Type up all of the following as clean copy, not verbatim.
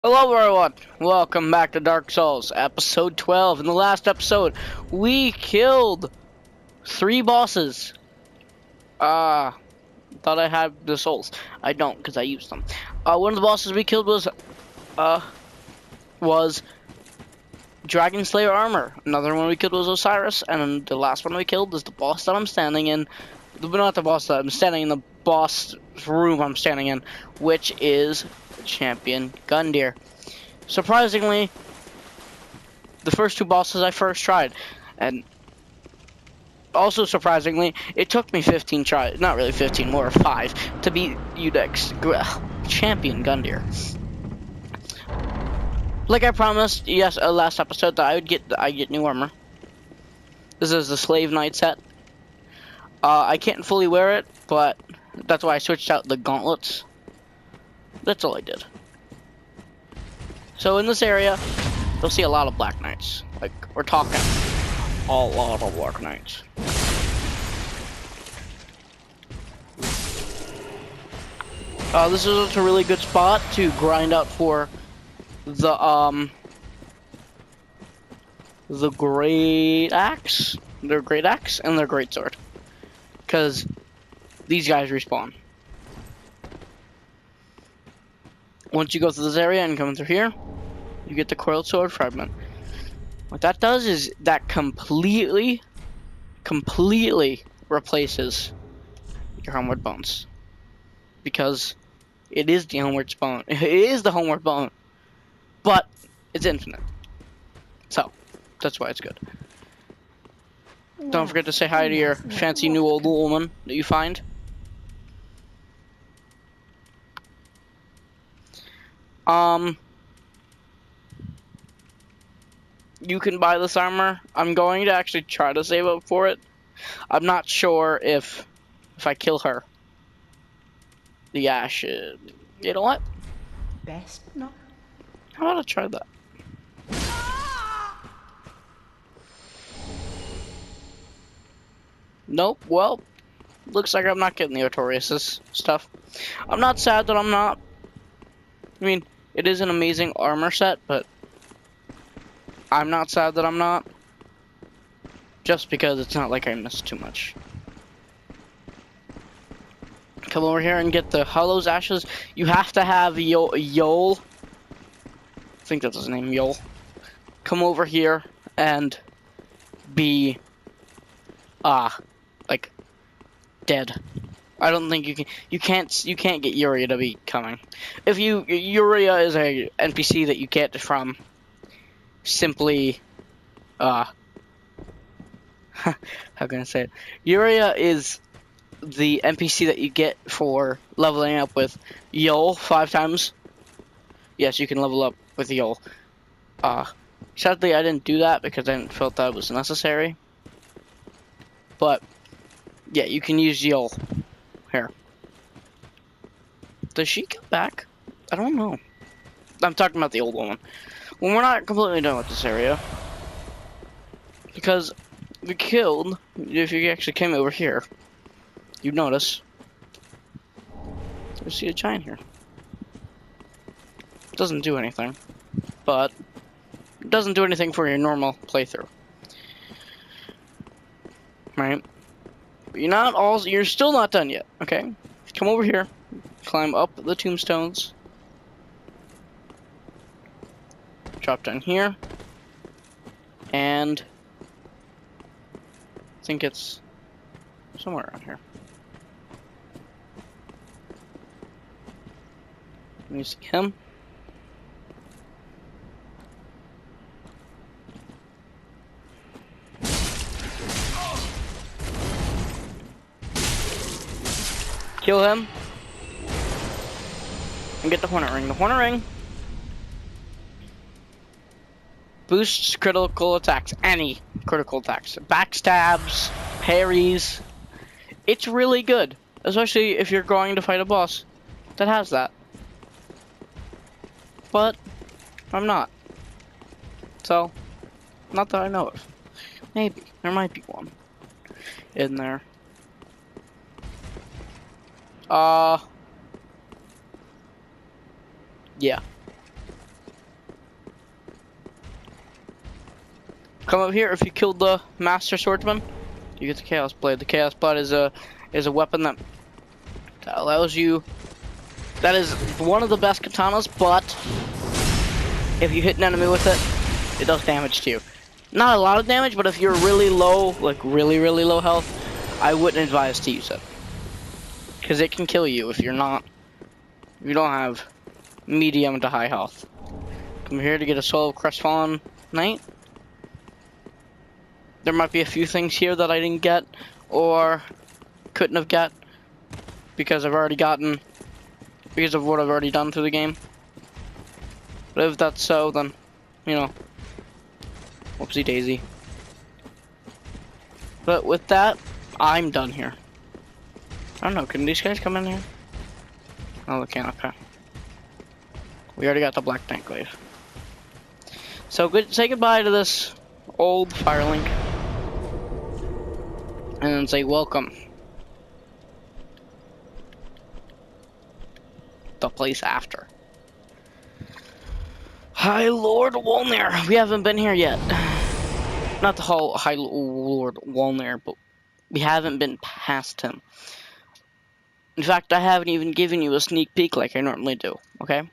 Hello everyone, welcome back to Dark Souls, episode 12. In the last episode, we killed 3 bosses. Thought I had the souls. I don't, because I used them. One of the bosses we killed was Dragon Slayer Armor. Another one we killed was Osiris, and the last one we killed is the boss that I'm standing in. Not the boss that I'm standing in, the boss room I'm standing in, which is Champion Gundyr. Surprisingly, the first 2 bosses I first tried, and also surprisingly, it took me 15 tries, not really 15, more 5, to beat Champion Gundyr. Like I promised, yes, last episode that I get new armor. This is the Slave Knight set. I can't fully wear it, but that's why I switched out the gauntlets. That's all I did. So in this area, you'll see a lot of Black Knights. Like, we're talking a lot of Black Knights. This is a really good spot to grind out for the Great Axe, their Great Axe, and their Great Sword. Because these guys respawn. Once you go through this area and come through here, you get the Coiled Sword Fragment. What that does is that completely replaces your Homeward Bones. Because it is the Homeward Bone. It is the Homeward Bone. But it's infinite. So, that's why it's good. Don't forget to say hi to your fancy new old woman that you find. You can buy this armor. I'm going to actually try to save up for it. I'm not sure if I kill her. Yeah, shit. You know what? Best not. How about I try that? Nope. Well, looks like I'm not getting the Artorias' stuff. I'm not sad that I'm not. I mean, it is an amazing armor set, but I'm not sad that I'm not. Just because it's not like I missed too much. Come over here and get the Hollow's Ashes. You have to have Yol. I think that's his name, Yol. Come over here and be like dead. I don't think you can't get Yuria to be coming. If Yuria is a NPC that you get from simply how can I say it? Yuria is the NPC that you get for leveling up with Yol 5 times. Yes, you can level up with Yol. Sadly I didn't do that because I didn't feel that it was necessary. But yeah, you can use Yol. Here. Does she come back? I don't know. I'm talking about the old woman. Well, we're not completely done with this area. Because we killed, if you actually came over here, you'd notice. You see a giant here. It doesn't do anything. But it doesn't do anything for your normal playthrough. Right? You're still not done yet, okay? Come over here, climb up the tombstones, drop down here, and I think it's somewhere around here. Let me see him. Kill him. And get the Hornet Ring. The Hornet Ring boosts critical attacks. Any critical attacks. Backstabs, parries. It's really good. Especially if you're going to fight a boss that has that. But I'm not. So, not that I know of. Maybe. There might be one in there. Yeah. Come up here. If you killed the Master Swordsman, you get the Chaos Blade. The Chaos Blade is a weapon that allows you. That is one of the best katanas, but if you hit an enemy with it, it does damage to you. Not a lot of damage, but if you're really low, like really low health, I wouldn't advise to use it. Because it can kill you if you don't have medium to high health. Come here to get a Soul of Crestfallen Knight. There might be a few things here that I didn't get, or couldn't have got, because of what I've already done through the game. But if that's so, then, you know, whoopsie daisy. But with that, I'm done here. I don't know, can these guys come in here? Oh, they can't, okay. We already got the Black Tank Glaive. So say goodbye to this old Firelink. And then say welcome. The place after. High Lord Wolnir. We haven't been here yet. Not the whole High Lord Wolnir, but we haven't been past him. In fact, I haven't even given you a sneak peek like I normally do, okay?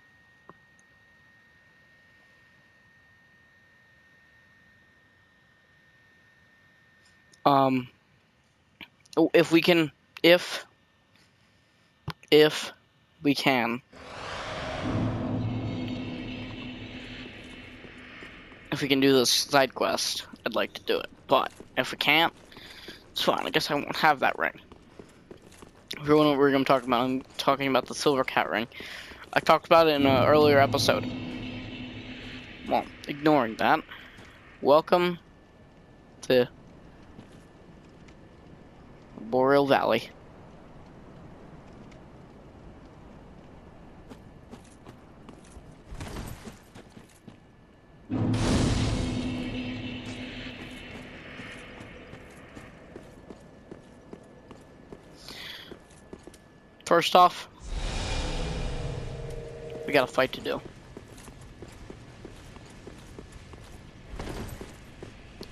If we can do this side quest, I'd like to do it. But if we can't, it's fine. I guess I won't have that ring. If you wonder what we're going to talk about, I'm talking about the Silver Cat ring. I talked about it in an earlier episode. Well, ignoring that, welcome to Boreal Valley. First off, we got a fight to do.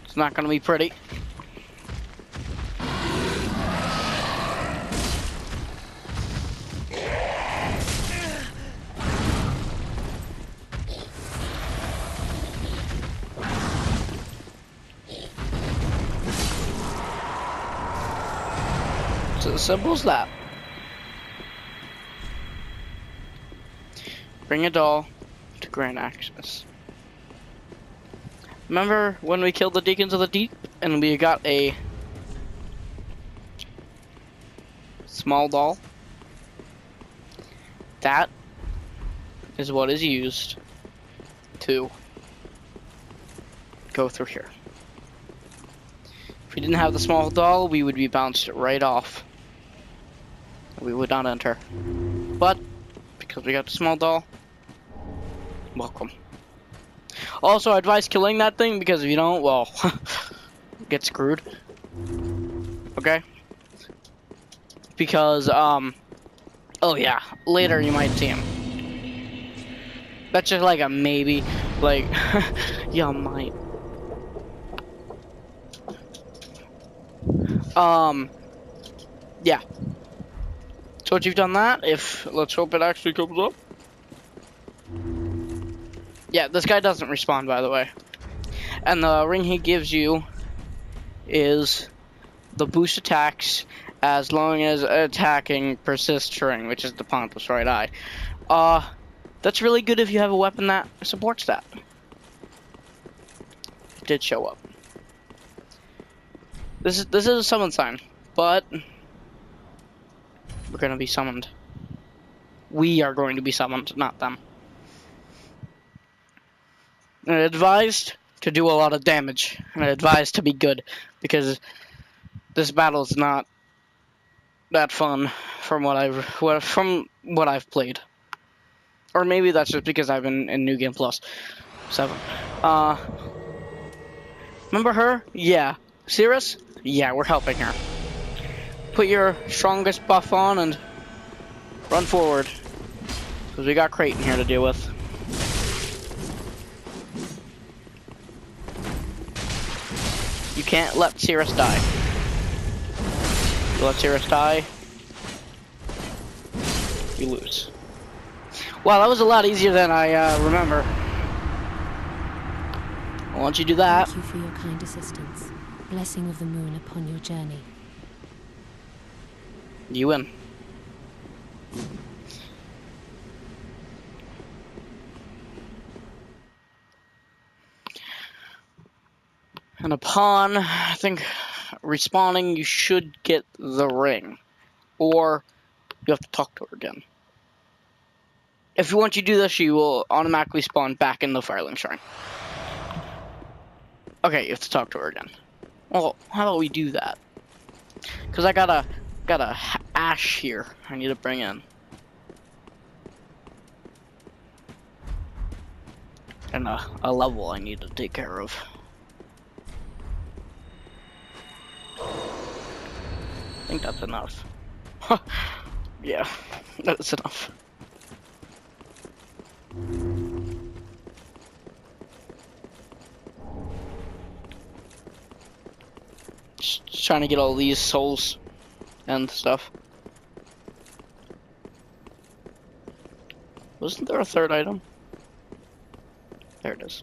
It's not gonna be pretty. It's as simple as that. Bring a doll to grant access. Remember when we killed the Deacons of the Deep and we got a small doll? That is what is used to go through here. If we didn't have the small doll, we would be bounced right off. We would not enter. But because we got the small doll, welcome. Also, I advise killing that thing, because if you don't, well, get screwed. Okay? Because, oh yeah, later you might see him. That's just like a maybe, like, you might. Yeah. So once you've done that, let's hope it actually comes up. Yeah, this guy doesn't respawn, by the way. And the ring he gives you is the boost attacks as long as attacking persists ring, which is the Pontus right eye. That's really good if you have a weapon that supports that. It did show up. This is a summon sign, but we're gonna be summoned. We are going to be summoned, not them. And I advised to do a lot of damage, and I advised to be good, because this battle is not that fun from what I've played. Or maybe that's just because I've been in New Game Plus 7. Remember her? Yeah. Cirrus? Yeah, we're helping her. Put your strongest buff on and run forward, because we got Creighton here to deal with. You can't let Cirrus die. You let Cirrus die, you lose. Wow, that was a lot easier than I remember. Once you do that... Thank you for your kind assistance. Blessing of the moon upon your journey. You win. And upon, I think, respawning, you should get the ring. Or you have to talk to her again. If you want to do this, you will automatically spawn back in the Firelink Shrine. Okay, you have to talk to her again. Well, how about we do that? Because I got a ash here I need to bring in. And a level I need to take care of. I think that's enough. Yeah, that's enough. Just trying to get all these souls and stuff. Wasn't there a third item? There it is.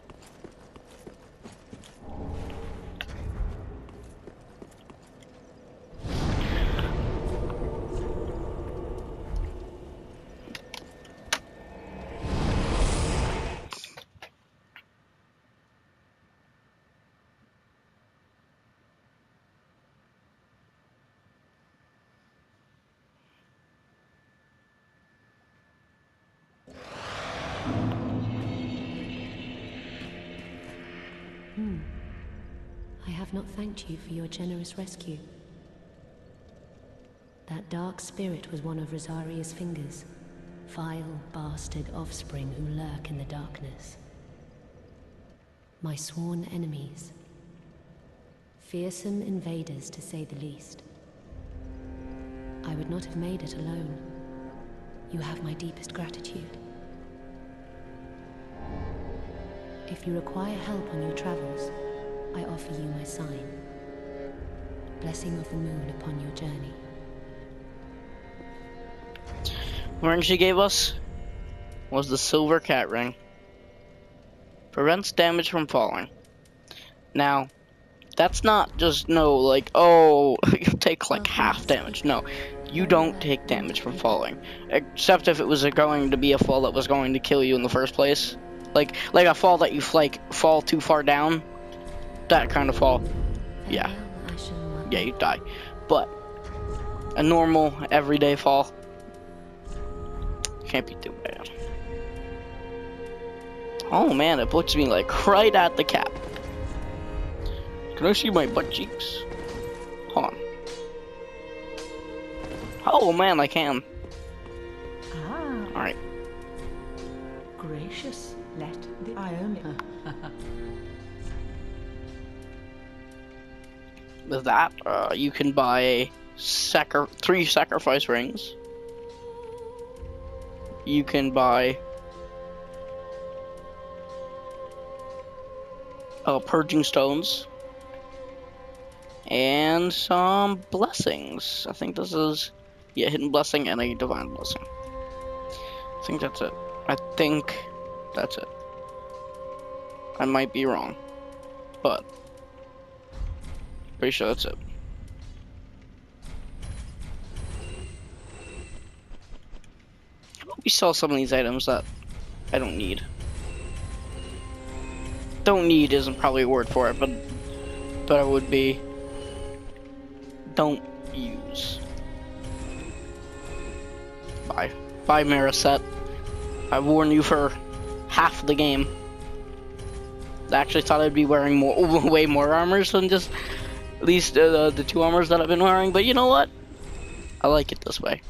I have not thanked you for your generous rescue. That dark spirit was one of Rosaria's fingers. Vile, bastard offspring who lurk in the darkness. My sworn enemies. Fearsome invaders, to say the least. I would not have made it alone. You have my deepest gratitude. If you require help on your travels, I offer you my sign. Blessing of the moon upon your journey. The ring she gave us was the silver cat ring. Prevents damage from falling. Now, that's not just like, oh, you take like half damage. No, you don't take damage from falling. Except if it was going to be a fall that was going to kill you in the first place. Like a fall that you fall too far down. That kind of fall. Yeah. Yeah, you die. But a normal, everyday fall can't be too bad. Oh man, it puts me like right at the cap. Can I see my butt cheeks? Hold on. Oh man, I can. Ah. Alright. Gracious, let the Iona. With that, you can buy 3 sacrifice rings. You can buy purging stones and some blessings. I think this is hidden blessing and a divine blessing. I think that's it. I think that's it. I might be wrong, but pretty sure that's it. We saw some of these items that I don't need. Don't need isn't probably a word for it, but it would be don't use. Bye, Mariset. I warned you for half the game. I actually thought I'd be wearing way more armors than just at least the 2 armors that I've been wearing, but you know what? I like it this way.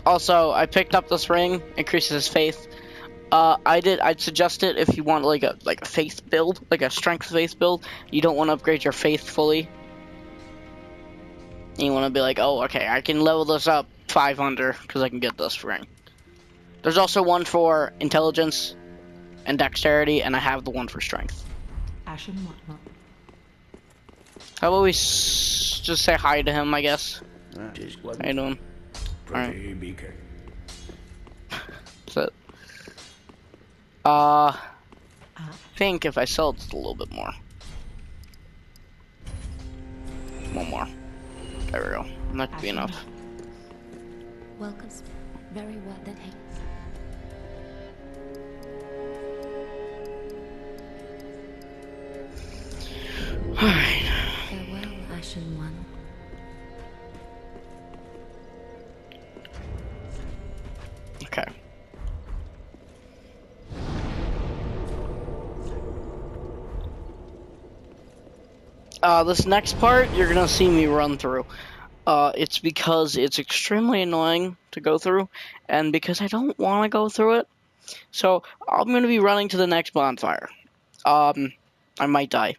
Also, I picked up this ring, increases his faith. I'd suggest it if you want like a faith build, like a strength faith build. You don't want to upgrade your faith fully. You want to be like, oh, okay, I can level this up 500 because I can get this ring. There's also one for intelligence and dexterity, and I have the one for strength. Ashen whatnot. How about we just say hi to him, I guess? How you doing? Alright. That's it. I think if I sell just a little bit more. One more. There we go. That could be enough. Welcome. Very well then. Hey. Alright. Farewell, Ashen One. Okay. This next part, you're gonna see me run through. It's because it's extremely annoying to go through, and because I don't want to go through it. So, I'm gonna be running to the next bonfire. I might die.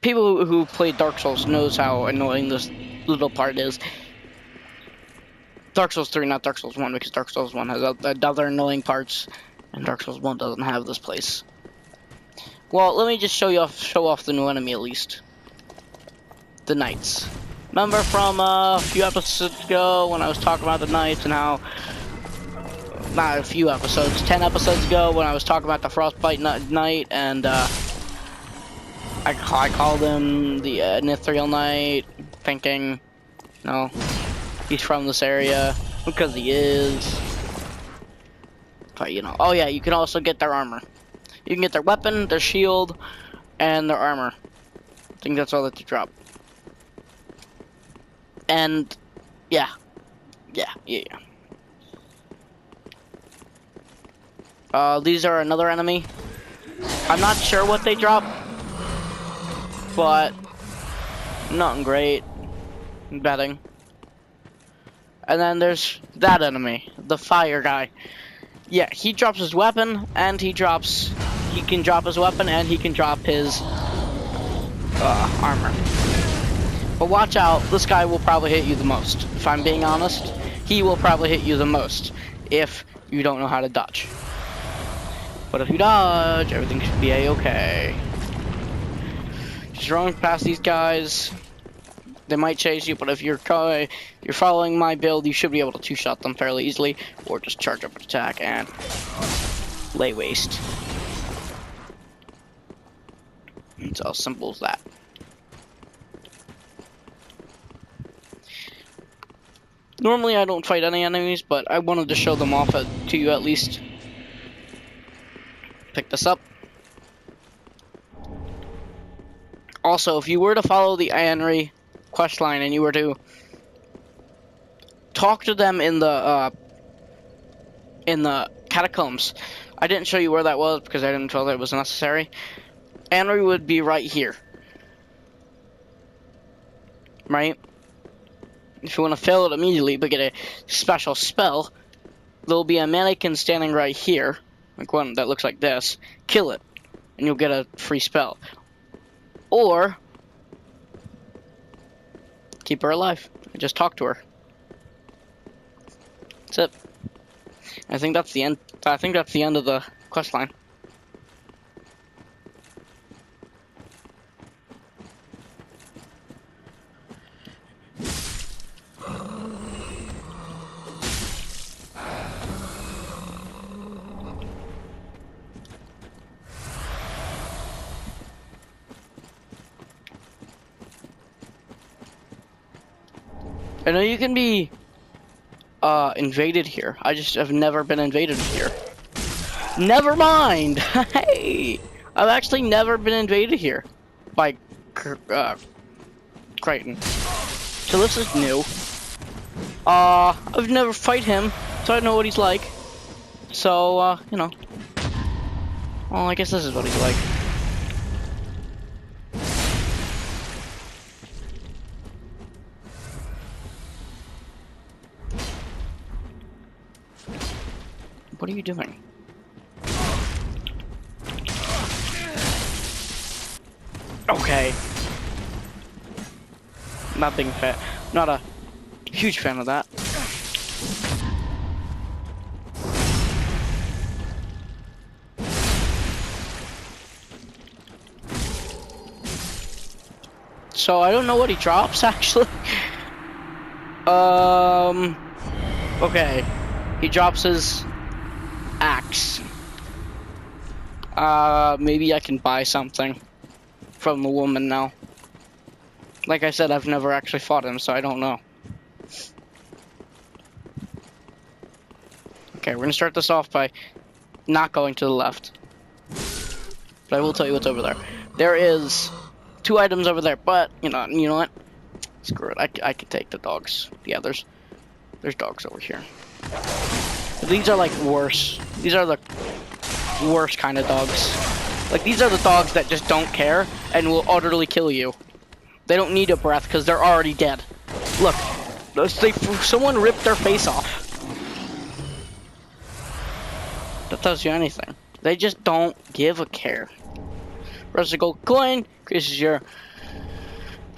People who played Dark Souls knows how annoying this little part is. Dark Souls 3, not Dark Souls 1, because Dark Souls 1 has other annoying parts, and Dark Souls 1 doesn't have this place. Well, let me just show off the new enemy at least. The Knights. Remember from a few episodes ago when I was talking about the Knights and how... Not a few episodes, 10 episodes ago when I was talking about the Frostbite Knight and I called him the Nithriel Knight, thinking, no, he's from this area, because he is. But you know, oh yeah, you can also get their armor. You can get their weapon, their shield, and their armor. I think that's all that they drop. And yeah. These are another enemy. I'm not sure what they drop, but nothing great. I'm betting. And then there's that enemy, the fire guy. Yeah, he drops his weapon, and he can drop his weapon, and he can drop his armor. But watch out, this guy will probably hit you the most. If I'm being honest, he will probably hit you the most if you don't know how to dodge. But if you dodge, everything should be a-okay. Just run past these guys. They might chase you, but if you're following my build, you should be able to two-shot them fairly easily, or just charge up an attack and lay waste. It's as simple as that. Normally I don't fight any enemies, but I wanted to show them off to you at least. Pick this up. Also, if you were to follow the Ayanri questline and you were to talk to them in the catacombs, I didn't show you where that was because I didn't feel that it was necessary. Ayanri would be right here, right? If you want to fail it immediately but get a special spell, there'll be a mannequin standing right here, like one that looks like this. Kill it, and you'll get a free spell. Or keep her alive and just talk to her. That's it. I think that's the end. I think that's the end of the quest line. I know you can be invaded here. I just have never been invaded here. Never mind. Hey, I've actually never been invaded here by Crichton. So this is new. I've never fight him, so I don't know what he's like. So you know. Well, I guess this is what he's like. What are you doing? Okay. Not being fair. Not a huge fan of that. So I don't know what he drops actually. Okay. He drops his axe. Maybe I can buy something from the woman now. Like I said, I've never actually fought him, so I don't know. Okay, we're gonna start this off by not going to the left. But I will tell you what's over there. There is 2 items over there, but you know what? Screw it. I can take the dogs. Yeah, there's dogs over here. But these are like worse. These are the worst kind of dogs. Like these are the dogs that just don't care and will utterly kill you. They don't need a breath because they're already dead. Look, someone ripped their face off. That tells you anything. They just don't give a care. Press the gold coin, increases your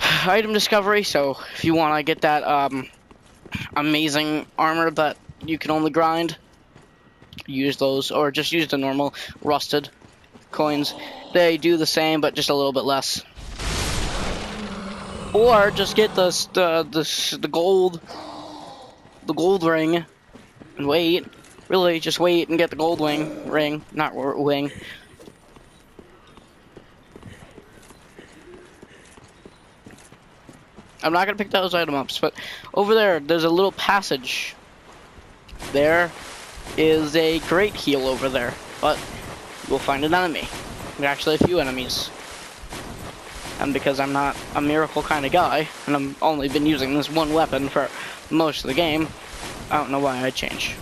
item discovery, so if you want to get that amazing armor that you can only grind, use those, or just use the normal rusted coins. They do the same, but just a little bit less. Or just get the gold ring and wait. Really, just wait and get the gold ring, not wing. I'm not gonna pick those item ups, but over there's a little passage. There is a great heal over there, but we'll find an enemy. Actually, a few enemies. And because I'm not a miracle kind of guy, and I've only been using this one weapon for most of the game, I don't know why I'd change.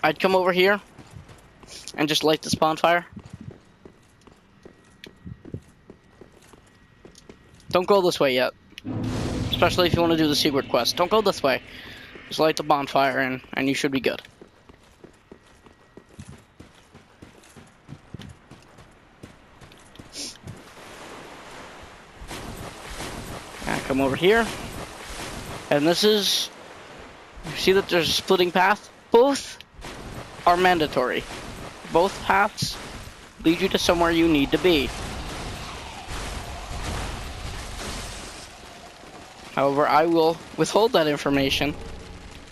I'd come over here and just light this bonfire. Don't go this way yet. Especially if you want to do the secret quest. Don't go this way. Just light the bonfire and you should be good. And come over here. And this is... You see that there's a splitting path? Both are mandatory. Both paths lead you to somewhere you need to be. However, I will withhold that information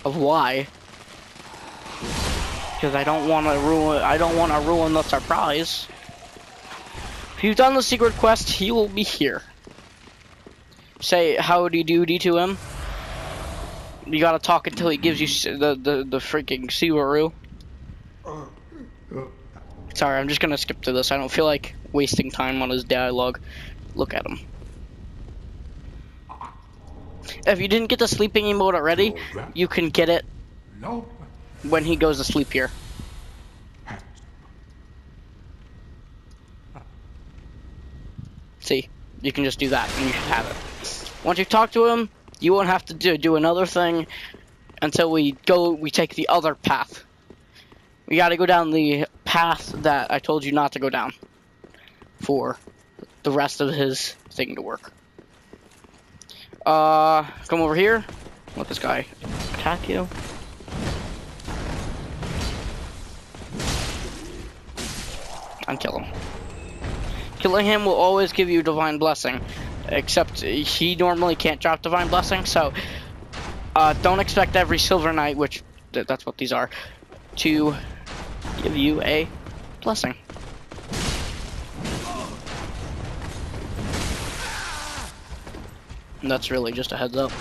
of why, because I don't want to ruin the surprise. If you've done the secret quest, he will be here. Say howdy doody to him. You gotta talk until he gives you the freaking Siwaru. Sorry, I'm just gonna skip through this. I don't feel like wasting time on his dialogue. Look at him. If you didn't get the sleeping emote already, you can get it when he goes to sleep here. See, you can just do that and you should have it. Once you talk to him, you won't have to do another thing until we take the other path. We gotta go down the path that I told you not to go down for the rest of his thing to work. Come over here. Let this guy attack you. And kill him. Killing him will always give you Divine Blessing. Except he normally can't drop Divine Blessing, so don't expect every Silver Knight, which that's what these are, to give you a blessing. And that's really just a heads up.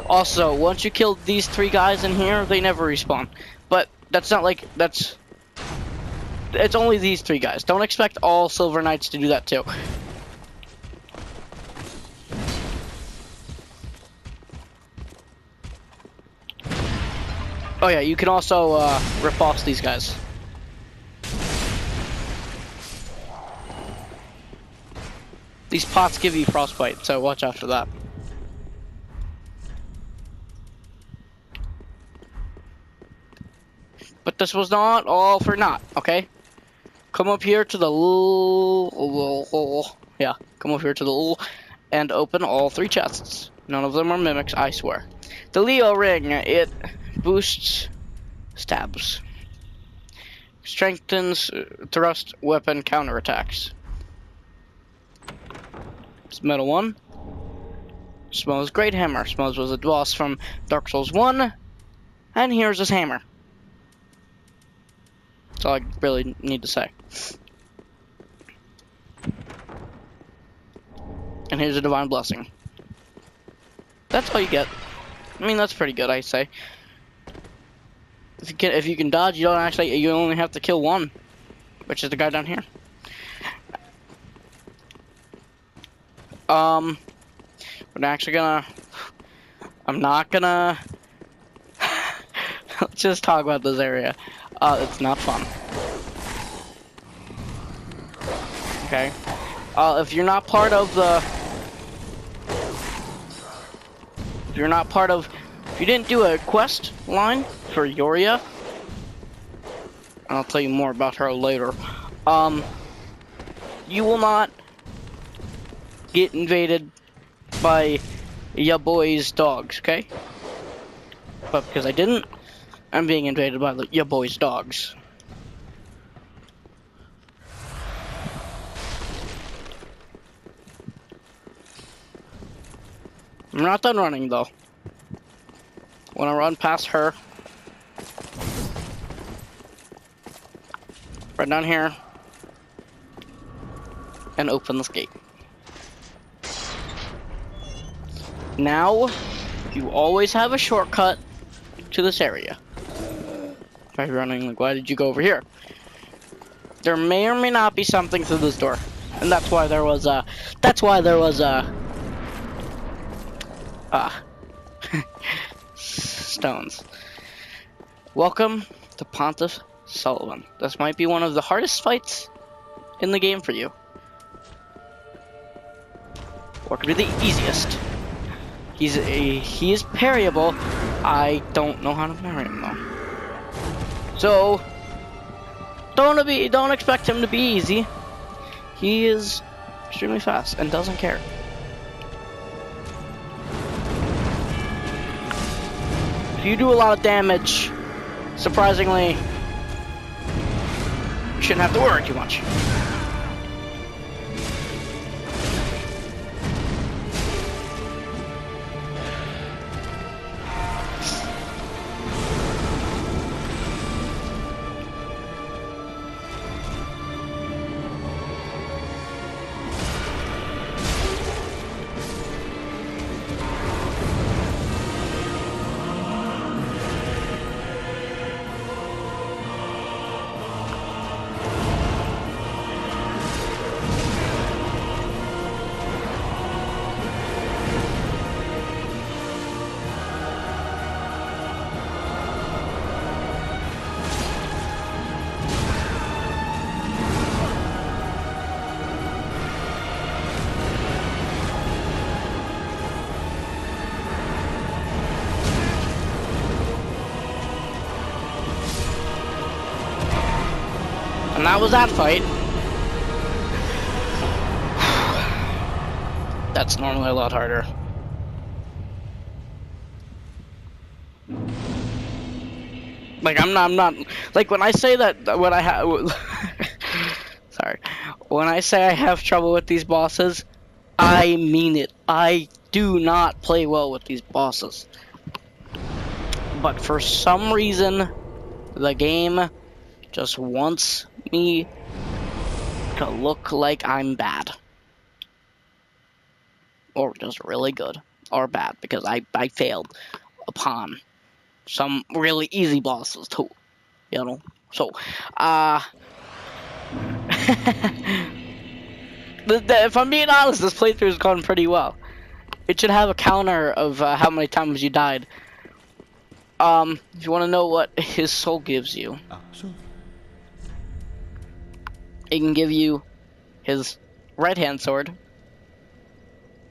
Also, once you kill these 3 guys in here, they never respawn. But that's not like, it's only these 3 guys. Don't expect all Silver Knights to do that too. Oh yeah, you can also rip off these guys. These pots give you frostbite, so watch out for that. But this was not all for naught, okay? Come up here to the come up here to the and open all 3 chests. None of them are mimics, I swear. The Leo ring, it boosts stabs. Strengthens thrust weapon counterattacks. It's metal one. Smells great hammer. Smells was a boss from Dark Souls 1. And here's his hammer. That's all I really need to say. And here's a divine blessing. That's all you get. I mean, that's pretty good, I say. If you can dodge, you only have to kill one, which is the guy down here. I'm not gonna let's just talk about this area. It's not fun. Okay. If you didn't do a quest line for Yoria, I'll tell you more about her later. You will not get invaded by ya boys' dogs, okay? But because I didn't, I'm being invaded by ya boys' dogs. I'm not done running though. When I run past her, right down here, and open this gate. Now, you always have a shortcut to this area. By running, like, why did you go over here? There may or may not be something through this door, and that's why there was stones. Welcome to Pontiff Sullivan. This might be one of the hardest fights in the game for you. Or it could be the easiest. He is parryable. I don't know how to parry him though. So don't expect him to be easy. He is extremely fast and doesn't care. If you do a lot of damage, surprisingly, you shouldn't have to worry too much. And that was that fight. That's normally a lot harder. Like I'm not like when I say that what I have sorry. When I say I have trouble with these bosses, I mean it. I do not play well with these bosses. But for some reason, the game just wants me to look like I'm bad. Or just really good. Or bad, because I failed upon some really easy bosses too. You know? So, if I'm being honest, this playthrough has gone pretty well. It should have a counter of how many times you died. If you want to know what his soul gives you, it can give you his right-hand sword,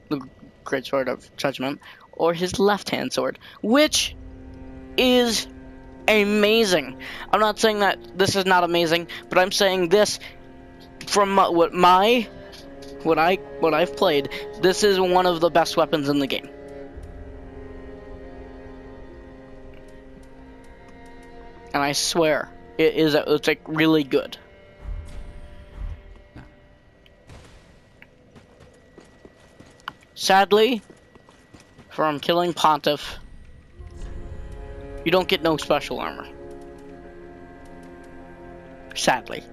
the Great Sword of Judgment, or his left-hand sword, which is amazing. I'm not saying that this is not amazing, but I'm saying this from what I've played. This is one of the best weapons in the game. And I swear, it's like really good. Sadly, from killing Pontiff, you don't get no special armor. Sadly.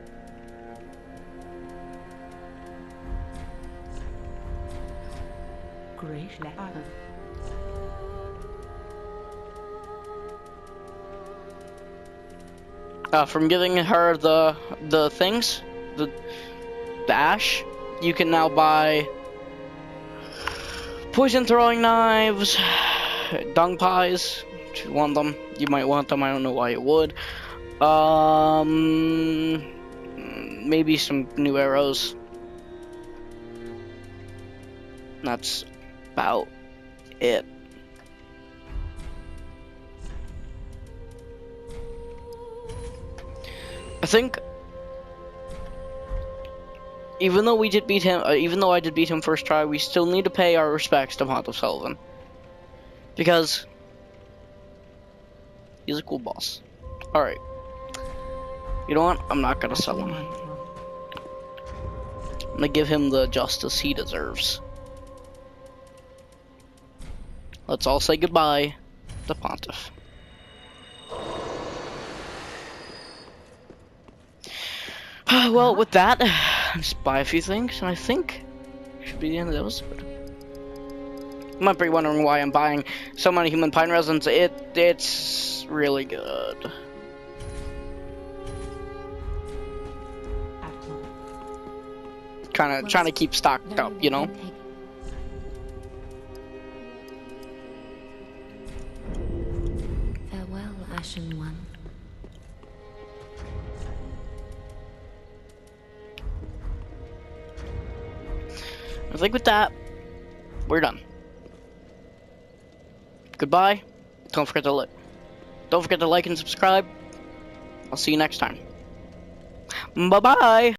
Great. From giving her the things, the ash, you can now buy poison throwing knives, dung pies. If you want them, you might want them. I don't know why you would. Maybe some new arrows. That's about it. I think, even though we did beat him, even though I did beat him first try, we still need to pay our respects to Pontiff Sullivan, because he's a cool boss. All right, you know what? I'm not gonna sell him. I'm gonna give him the justice he deserves. Let's all say goodbye to Pontiff. Well, with that, just buy a few things, and I think it should be the end of the episode. You might be wondering why I'm buying so many human pine resins. It's really good. Trying to keep stocked up, you know. Farewell, Ashen One. I think with that, we're done. Goodbye. Don't forget to like and subscribe. I'll see you next time. Bye bye.